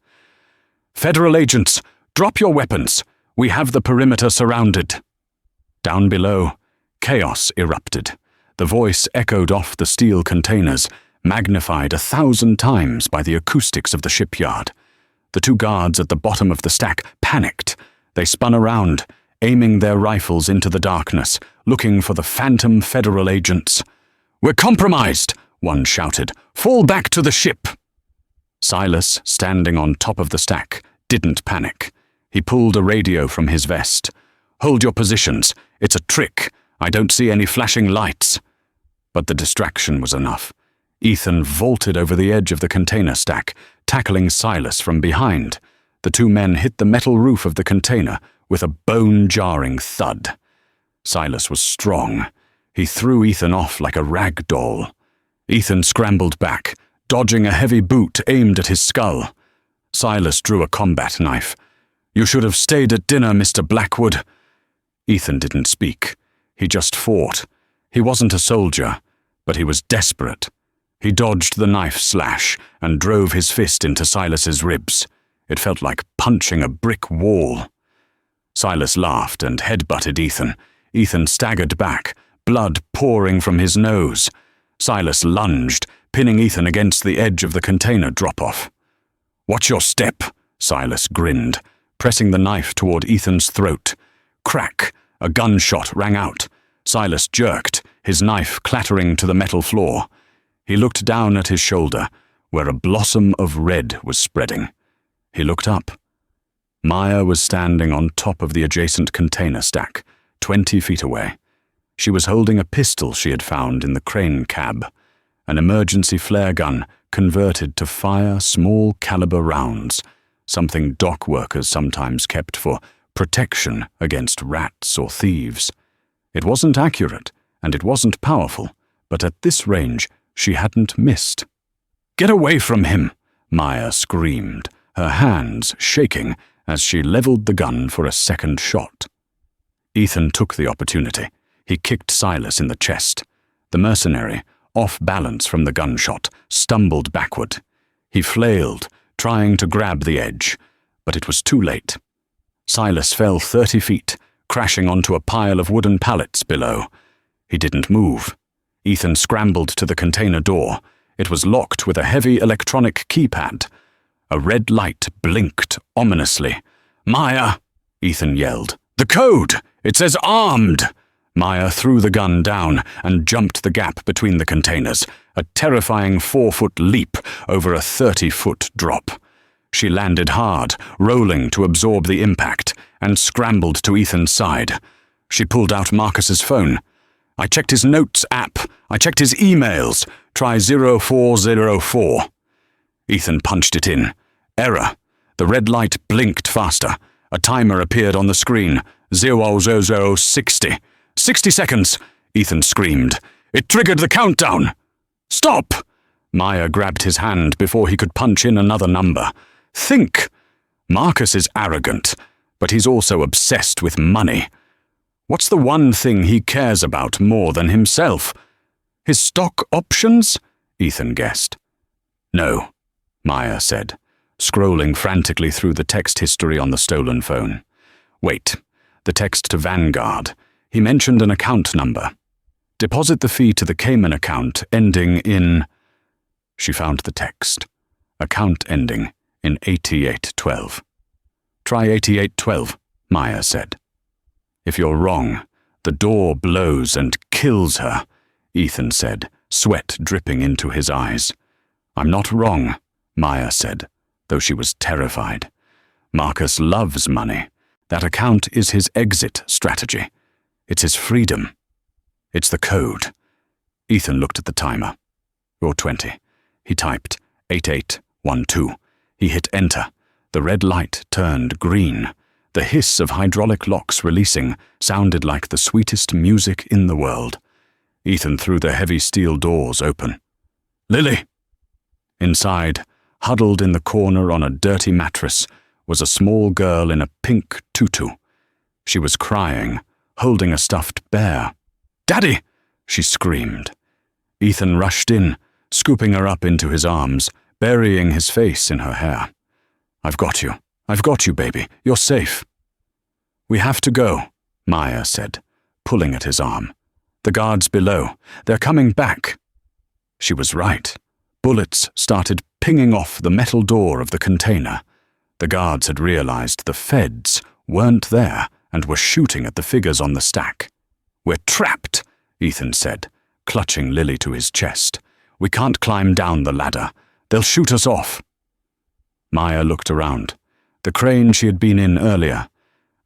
"Federal agents, drop your weapons. We have the perimeter surrounded." Down below, chaos erupted. The voice echoed off the steel containers, magnified 1,000 times by the acoustics of the shipyard. The two guards at the bottom of the stack panicked. They spun around, aiming their rifles into the darkness, looking for the phantom federal agents. "We're compromised!" one shouted. "Fall back to the ship!" Silas, standing on top of the stack, didn't panic. He pulled a radio from his vest. "Hold your positions. It's a trick. I don't see any flashing lights." But the distraction was enough. Ethan vaulted over the edge of the container stack, tackling Silas from behind. The two men hit the metal roof of the container with a bone-jarring thud. Silas was strong. He threw Ethan off like a rag doll. Ethan scrambled back, dodging a heavy boot aimed at his skull. Silas drew a combat knife. "You should have stayed at dinner, Mr. Blackwood." Ethan didn't speak. He just fought. He wasn't a soldier, but he was desperate. He dodged the knife slash and drove his fist into Silas's ribs. It felt like punching a brick wall. Silas laughed and headbutted Ethan. Ethan staggered back, blood pouring from his nose. Silas lunged, pinning Ethan against the edge of the container drop-off. "Watch your step," Silas grinned, pressing the knife toward Ethan's throat. Crack! A gunshot rang out. Silas jerked, his knife clattering to the metal floor. He looked down at his shoulder, where a blossom of red was spreading. He looked up. Maya was standing on top of the adjacent container stack, 20 feet away. She was holding a pistol she had found in the crane cab, an emergency flare gun converted to fire small caliber rounds, something dock workers sometimes kept for protection against rats or thieves. It wasn't accurate, and it wasn't powerful, but at this range, she hadn't missed. "Get away from him!" Maya screamed, her hands shaking as she leveled the gun for a second shot. Ethan took the opportunity. He kicked Silas in the chest. The mercenary, off balance from the gunshot, stumbled backward. He flailed, trying to grab the edge, but it was too late. Silas fell 30 feet, crashing onto a pile of wooden pallets below. He didn't move. Ethan scrambled to the container door. It was locked with a heavy electronic keypad. A red light blinked ominously. "Maya!" Ethan yelled. "The code! It says armed!" Maya threw the gun down and jumped the gap between the containers, a terrifying 4-foot leap over a 30-foot drop. She landed hard, rolling to absorb the impact, and scrambled to Ethan's side. She pulled out Marcus's phone. "I checked his notes app. I checked his emails. Try 0404. Ethan punched it in. Error. The red light blinked faster. A timer appeared on the screen. 00060. 60 seconds, Ethan screamed. It triggered the countdown. "Stop!" Maya grabbed his hand before he could punch in another number. "Think! Marcus is arrogant, but he's also obsessed with money. What's the one thing he cares about more than himself? His stock options?" Ethan guessed. "No," Maya said, scrolling frantically through the text history on the stolen phone. "Wait, the text to Vanguard. He mentioned an account number. Deposit the fee to the Cayman account ending in..." She found the text. Account ending in 8812. "Try 8812, Maya said. "If you're wrong, the door blows and kills her," Ethan said, sweat dripping into his eyes. "I'm not wrong," Maya said, though she was terrified. "Marcus loves money. That account is his exit strategy. It's his freedom. It's the code." Ethan looked at the timer. "You're 20. He typed 8812. He hit enter. The red light turned green. The hiss of hydraulic locks releasing sounded like the sweetest music in the world. Ethan threw the heavy steel doors open. "Lily!" Inside, huddled in the corner on a dirty mattress, was a small girl in a pink tutu. She was crying, holding a stuffed bear. "Daddy!" she screamed. Ethan rushed in, scooping her up into his arms, burying his face in her hair. I've got you, baby. You're safe. We have to go, Maya said, pulling at his arm. The guards below. They're coming back. She was right. Bullets started pinging off the metal door of the container. The guards had realized the feds weren't there and were shooting at the figures on the stack. We're trapped, Ethan said, clutching Lily to his chest. We can't climb down the ladder. They'll shoot us off. Maya looked around. The crane she had been in earlier.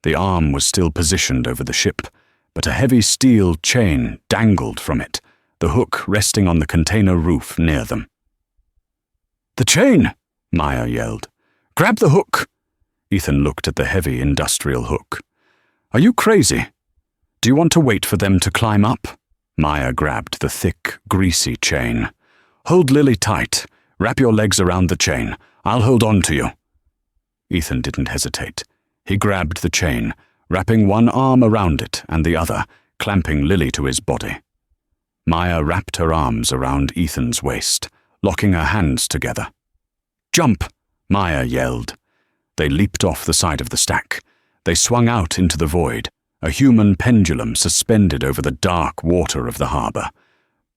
The arm was still positioned over the ship, but a heavy steel chain dangled from it, the hook resting on the container roof near them. The chain! Maya yelled. Grab the hook! Ethan looked at the heavy industrial hook. Are you crazy? Do you want to wait for them to climb up? Maya grabbed the thick, greasy chain. Hold Lily tight. Wrap your legs around the chain. I'll hold on to you. Ethan didn't hesitate. He grabbed the chain, wrapping one arm around it and the other, clamping Lily to his body. Maya wrapped her arms around Ethan's waist, locking her hands together. Jump! Maya yelled. They leaped off the side of the stack. They swung out into the void, a human pendulum suspended over the dark water of the harbor.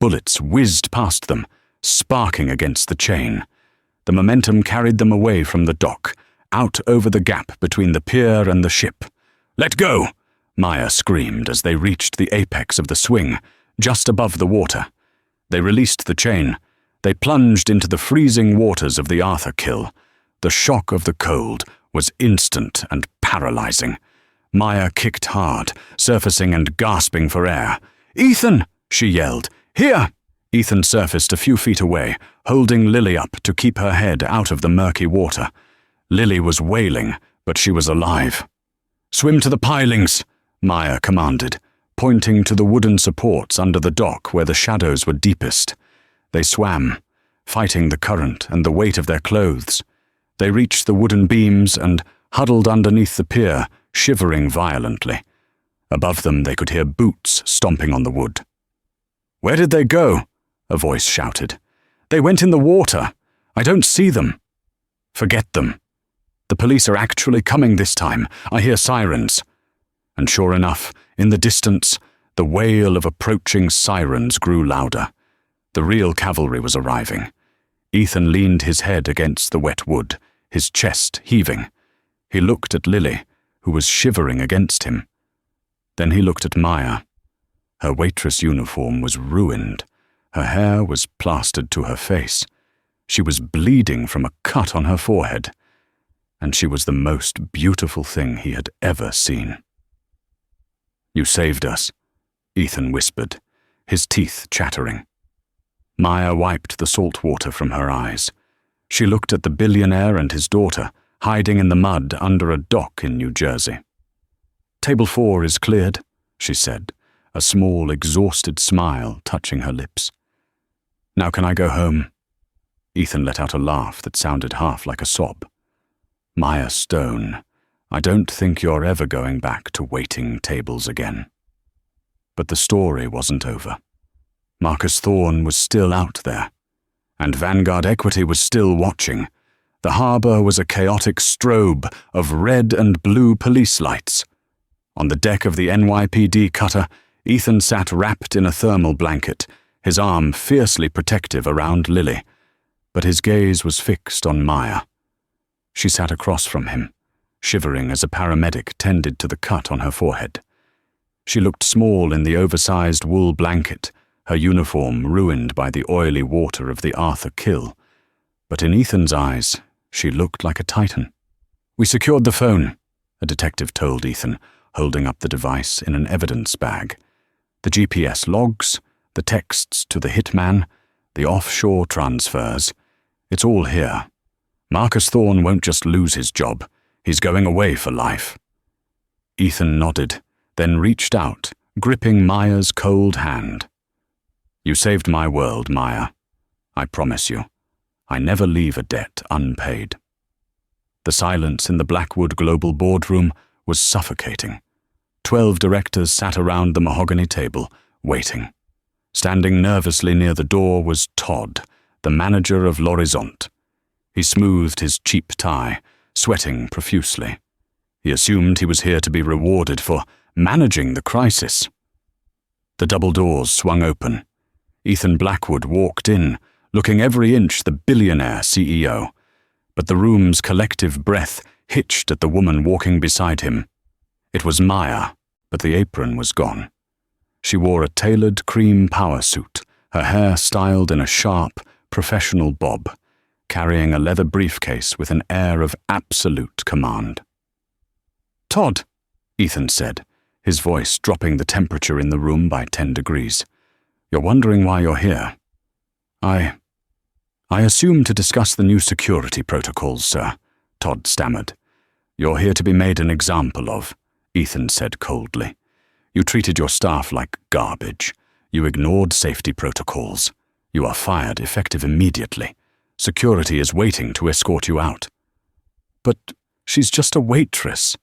Bullets whizzed past them, sparking against the chain. The momentum carried them away from the dock, out over the gap between the pier and the ship. Let go! Maya screamed as they reached the apex of the swing, just above the water. They released the chain. They plunged into the freezing waters of the Arthur Kill. The shock of the cold was instant and paralyzing. Maya kicked hard, surfacing and gasping for air. Ethan! She yelled. Here! Ethan surfaced a few feet away, holding Lily up to keep her head out of the murky water. Lily was wailing, but she was alive. Swim to the pilings, Maya commanded, pointing to the wooden supports under the dock where the shadows were deepest. They swam, fighting the current and the weight of their clothes. They reached the wooden beams and huddled underneath the pier, shivering violently. Above them they could hear boots stomping on the wood. Where did they go? A voice shouted. They went in the water. I don't see them. Forget them. The police are actually coming this time. I hear sirens. And sure enough, in the distance, the wail of approaching sirens grew louder. The real cavalry was arriving. Ethan leaned his head against the wet wood, his chest heaving. He looked at Lily, who was shivering against him. Then he looked at Maya. Her waitress uniform was ruined. Her hair was plastered to her face. She was bleeding from a cut on her forehead. And she was the most beautiful thing he had ever seen. You saved us, Ethan whispered, his teeth chattering. Maya wiped the salt water from her eyes. She looked at the billionaire and his daughter, hiding in the mud under a dock in New Jersey. Table 4 is cleared, she said, a small, exhausted smile touching her lips. Now can I go home? Ethan let out a laugh that sounded half like a sob. Maya Stone, I don't think you're ever going back to waiting tables again. But the story wasn't over. Marcus Thorne was still out there, and Vanguard Equity was still watching. The harbor was a chaotic strobe of red and blue police lights. On the deck of the NYPD cutter, Ethan sat wrapped in a thermal blanket, his arm fiercely protective around Lily, but his gaze was fixed on Maya. She sat across from him, shivering as a paramedic tended to the cut on her forehead. She looked small in the oversized wool blanket, her uniform ruined by the oily water of the Arthur Kill. But in Ethan's eyes, she looked like a titan. We secured the phone, a detective told Ethan, holding up the device in an evidence bag. The GPS logs, the texts to the hitman, the offshore transfers. It's all here. Marcus Thorne won't just lose his job. He's going away for life. Ethan nodded, then reached out, gripping Maya's cold hand. You saved my world, Maya. I promise you. I never leave a debt unpaid. The silence in the Blackwood Global boardroom was suffocating. 12 directors sat around the mahogany table, waiting. Standing nervously near the door was Todd, the manager of L'Horizont. He smoothed his cheap tie, sweating profusely. He assumed he was here to be rewarded for managing the crisis. The double doors swung open. Ethan Blackwood walked in, looking every inch the billionaire CEO, but the room's collective breath hitched at the woman walking beside him. It was Maya, but the apron was gone. She wore a tailored cream power suit, her hair styled in a sharp, professional bob, carrying a leather briefcase with an air of absolute command. "Todd," Ethan said, his voice dropping the temperature in the room by 10 degrees. "You're wondering why you're here. I assume to discuss the new security protocols, sir," Todd stammered. "You're here to be made an example of," Ethan said coldly. "You treated your staff like garbage. You ignored safety protocols. You are fired, effective immediately. Security is waiting to escort you out." "But she's just a waitress."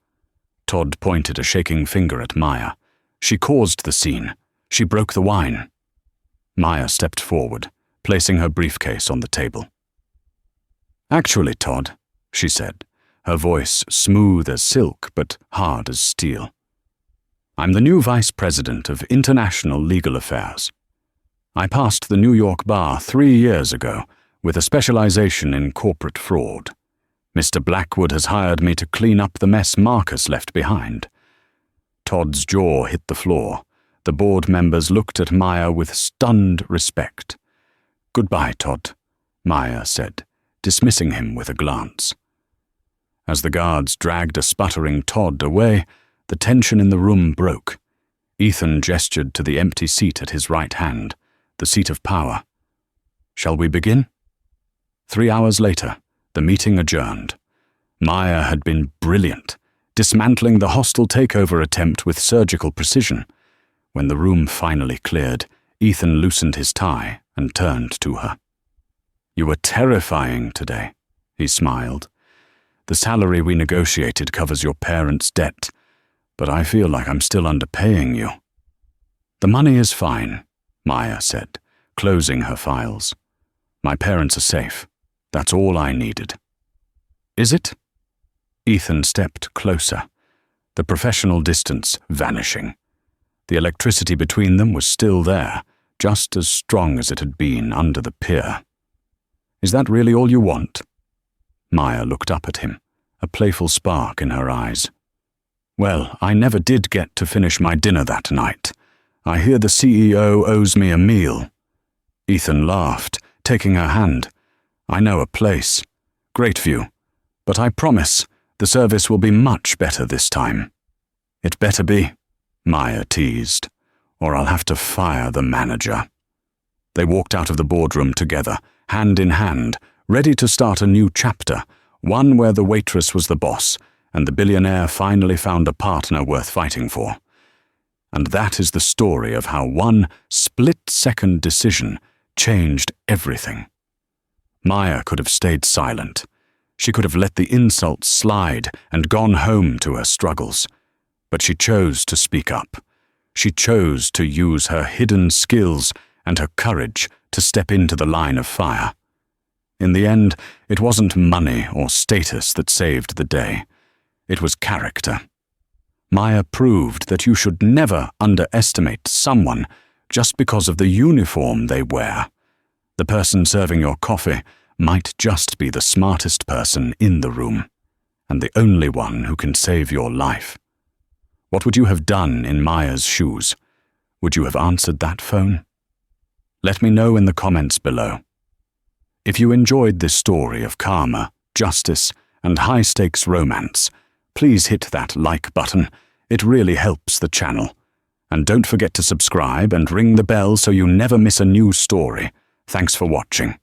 Todd pointed a shaking finger at Maya. "She caused the scene. She broke the wine." Maya stepped forward, placing her briefcase on the table. "Actually, Todd," she said, her voice smooth as silk but hard as steel, "I'm the new vice president of international legal affairs. I passed the New York bar 3 years ago with a specialization in corporate fraud. Mr. Blackwood has hired me to clean up the mess Marcus left behind." Todd's jaw hit the floor. The board members looked at Maya with stunned respect. "Goodbye, Todd," Maya said, dismissing him with a glance. As the guards dragged a sputtering Todd away, the tension in the room broke. Ethan gestured to the empty seat at his right hand, the seat of power. "Shall we begin?" 3 hours later, the meeting adjourned. Maya had been brilliant, dismantling the hostile takeover attempt with surgical precision. When the room finally cleared, Ethan loosened his tie and turned to her. "You were terrifying today," he smiled. "The salary we negotiated covers your parents' debt, but I feel like I'm still underpaying you." "The money is fine," Maya said, closing her files. "My parents are safe. That's all I needed." "Is it?" Ethan stepped closer, the professional distance vanishing. The electricity between them was still there, just as strong as it had been under the pier. "Is that really all you want?" Maya looked up at him, a playful spark in her eyes. "Well, I never did get to finish my dinner that night. I hear the CEO owes me a meal." Ethan laughed, taking her hand. "I know a place. Great view. But I promise the service will be much better this time." "It better be," Maya teased, "or I'll have to fire the manager." They walked out of the boardroom together, hand in hand, ready to start a new chapter, one where the waitress was the boss, and the billionaire finally found a partner worth fighting for. And that is the story of how one split-second decision changed everything. Maya could have stayed silent. She could have let the insults slide and gone home to her struggles. But she chose to speak up. She chose to use her hidden skills and her courage to step into the line of fire. In the end, it wasn't money or status that saved the day. It was character. Maya proved that you should never underestimate someone just because of the uniform they wear. The person serving your coffee might just be the smartest person in the room, and the only one who can save your life. What would you have done in Maya's shoes? Would you have answered that phone? Let me know in the comments below. If you enjoyed this story of karma, justice, and high-stakes romance, please hit that like button. It really helps the channel. And don't forget to subscribe and ring the bell so you never miss a new story. Thanks for watching.